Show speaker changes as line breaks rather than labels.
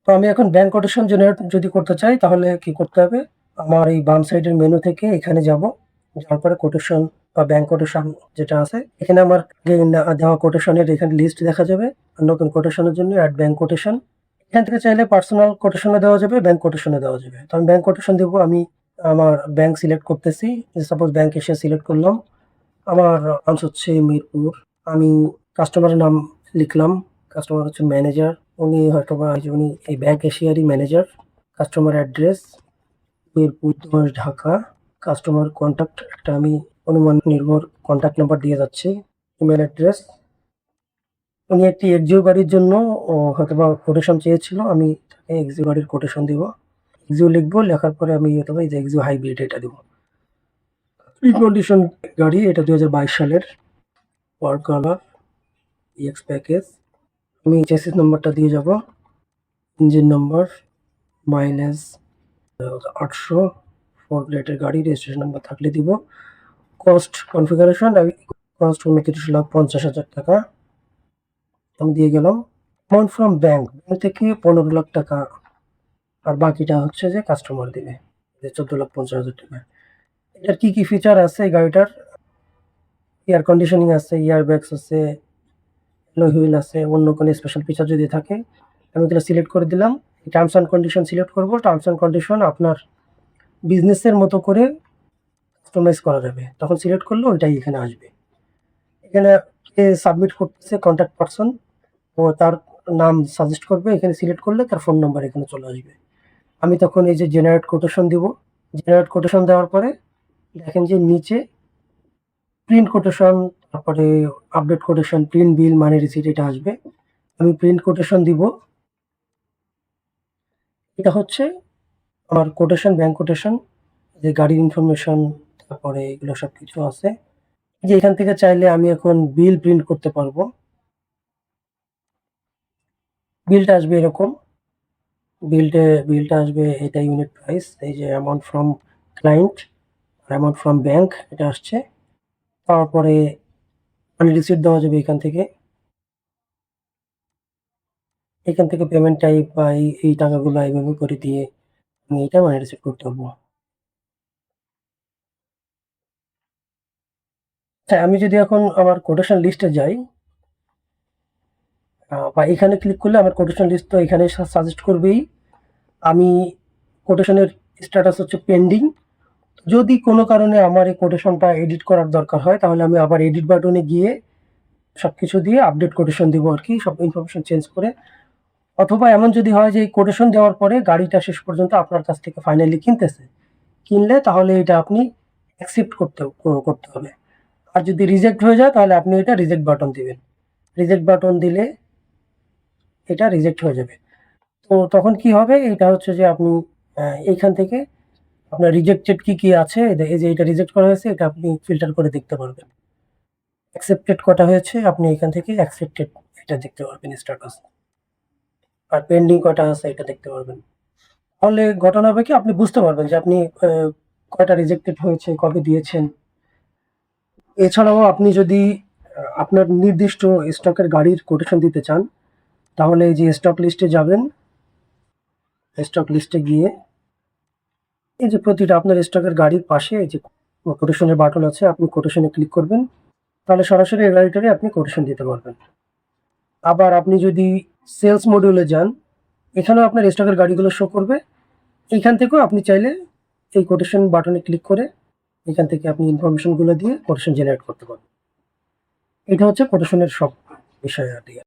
তো আমি এখন ব্যাংক কোটেশন জেনারেট যদি করতে চাই তাহলে কি করতে হবে, আমার এই বাম সাইডের মেনু থেকে এখানে যাব, যাওয়ার পরে কোটেশন বা ব্যাংক কোটেশন যেটা আছে এখানে আমার দেওয়া কোটেশনের এখানে লিস্ট দেখা যাবে। নতুন কোটেশনের জন্য অ্যাড ব্যাংক কোটেশন, এখান থেকে চাইলে পার্সোনাল কোটেশনে দেওয়া যাবে, ব্যাংক কোটেশনে দেওয়া যাবে। তো আমি ব্যাংক কোটেশন দেবো, আমি আমার ব্যাংক সিলেক্ট করতেছি, সাপোজ ব্যাংক এসে সিলেক্ট করলাম, আমার ব্রাঞ্চ হচ্ছে মিরপুর, আমি কাস্টমারের নাম লিখলাম, কাস্টমার হচ্ছে ম্যানেজার, উনি হয়তো বা উনি এই ব্যাংক এশিয়ারই manager. Customer address Mirpur 10 Dhaka, customer contact একটা আমি অনুমান নির্ভর কন্ট্যাক্ট নাম্বার দিয়ে যাচ্ছি, ইমেল অ্যাড্রেস, উনি একটি এক্সিও গাড়ির জন্য হয়তো বা কোটেশন চেয়েছিল, আমি তাকে এক্সিও গাড়ির কোটেশন দিব, এক্সিও লিখবো, লেখার পরে আমি হয়তো বা এই যে এক্সিও হাইব্রিড এটা দিব, কন্ডিশন গাড়ি, এটা 2022 সালের, ওয়ার কালার, ইএক্স প্যাকেজ, আমি চেসিস নাম্বারটা দিয়ে যাব, ইঞ্জিন নাম্বার, মাইলেজ 800, 4 প্লেটের গাড়ি, রেজিস্ট্রেশন নাম্বার থাকলে দিব, কস্ট কনফিগারেশন, কস্ট 29,50,000 টাকা আমি দিয়ে গেলাম। অ্যামাউন্ট ফ্রম ব্যাংক থেকে 15 লাখ টাকা, আর বাকিটা হচ্ছে যে কাস্টমার দিবে, যে 14,50,000 টাকা। এটার কি কি ফিচার আছে এই গাড়িটার, এয়ার কন্ডিশনিং আছে, এয়ার ব্যাগস আছে, অ্যালয় হুইল আছে, অন্য কোনো স্পেশাল ফিচার যদি থাকে আমি এগুলো সিলেক্ট করে দিলাম। টার্মস অ্যান্ড কন্ডিশন সিলেক্ট করব, টার্মস অ্যান্ড কন্ডিশন আপনার বিজনেসের মতো করে কাস্টমাইজ করা যাবে, তখন সিলেক্ট করলে ওইটাই এখানে আসবে। এখানে সাবমিট করতেছে কন্ট্যাক্ট পারসন, ও তার নাম সাজেস্ট করবে, এখানে সিলেক্ট করলে তার ফোন নাম্বার এখানে চলে আসবে। আমি তখন এই যে জেনারেট কোটেশন দিব, জেনারেট কোটেশন দেওয়ার পরে দেখেন যে নিচে প্রিন্ট কোটেশন, তারপরে আপডেট কোটেশন, প্রিন্ট বিল, মানি রিসিট এটা আসবে। আমি প্রিন্ট কোটেশন দিব, এটা হচ্ছে আমার কোটেশন, ব্যাংক কোটেশন, যে গাড়ির ইনফরমেশন, তারপরে এগুলো সব কিছু আছে। যে এখান থেকে চাইলে আমি এখন বিল প্রিন্ট করতে পারবো, বিলটা আসবে এরকম, বিলটা আসবে এটা ইউনিট প্রাইস, এই যে amount from client, amount from bank এটা আসছে, তারপরে মানি রিসিট দেওয়া যাবে এখান থেকে পেমেন্ট টাইপ বা এই টাকাগুলো এইভাবে করে দিয়ে আমি এটা মানি রিসিট করতে পারবো। হ্যাঁ, আমি যদি এখন আমার কোটেশন লিস্টে যাই বা এখানে ক্লিক করলে আমার কোটেশন লিস্ট তো এখানে সাজেস্ট করবেই। আমি কোটেশনের স্ট্যাটাস হচ্ছে পেন্ডিং, যদি কোনো কারণে আমার এই কোটেশনটা এডিট করার দরকার হয় তাহলে আমি আবার এডিট বাটনে গিয়ে সবকিছু দিয়ে আপডেট কোটেশন দিব আর কি, সব ইনফরমেশন চেঞ্জ করে। অথবা এমন যদি হয় যে এই কোটেশন দেওয়ার পরে গাড়িটা শেষ পর্যন্ত আপনার কাছ থেকে ফাইনালি কিনলে তাহলে এটা আপনি অ্যাকসেপ্ট করতে হবে। আর যদি রিজেক্ট হয়ে যায় তাহলে আপনি এটা রিজেক্ট বাটন দিবেন, রিজেক্ট বাটন দিলে এটা রিজেক্ট হয়ে যাবে। তো তখন কি হবে, এটা হচ্ছে যে আপনি এইখান থেকে আপনার রিজেক্টেড কি আছে, এই যে এটা রিজেক্ট করা হয়েছে এটা আপনি ফিল্টার করে দেখতে পারবেন। অ্যাকসেপ্টেড কটা হয়েছে আপনি এখান থেকে অ্যাকসেপ্টেড এটা দেখতে পারবেন স্ট্যাটাস, আর পেন্ডিং কটা আছে এটা দেখতে পারবেন। তাহলে ঘটনা হবে কি, আপনি বুঝতে পারবেন যে আপনি কয়টা রিজেক্টেড হয়েছে, কবে দিয়েছেন। এছাড়াও আপনি যদি আপনার নির্দিষ্ট স্টকের গাড়ির কোটেশন দিতে চান তাহলে এই যে স্টক লিস্টে যাবেন, স্টক লিস্টে গিয়ে এই যে প্রতিটা আপনার স্টকের গাড়ির পাশে এই যে কোটেশনের বাটন আছে, আপনি কোটেশনে ক্লিক করবেন, তাহলে সরাসরি এই গাড়িটারে আপনি কোটেশন দিতে পারবেন। আবার আপনি যদি সেলস মডিউলে যান, এখানেও আপনার স্টকের গাড়িগুলো শো করবে, এইখান থেকেও আপনি চাইলে এই কোটেশন বাটনে ক্লিক করে এখান থেকে আপনি ইনফরমেশনগুলো দিয়ে কোটেশন জেনারেট করতে পারবেন। এটা হচ্ছে কোটেশনের সব বিষয় আর কি।